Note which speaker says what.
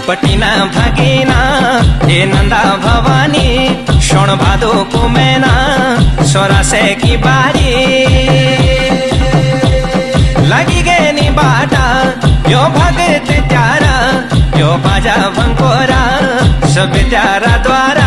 Speaker 1: patina भगीना हे नंदा भवानी शोण भादो को मैना सोरा से की बारी लगी गए नी बाटा यो भगत त्यारा यो बाजा भंकोरा सब त्यारा द्वारा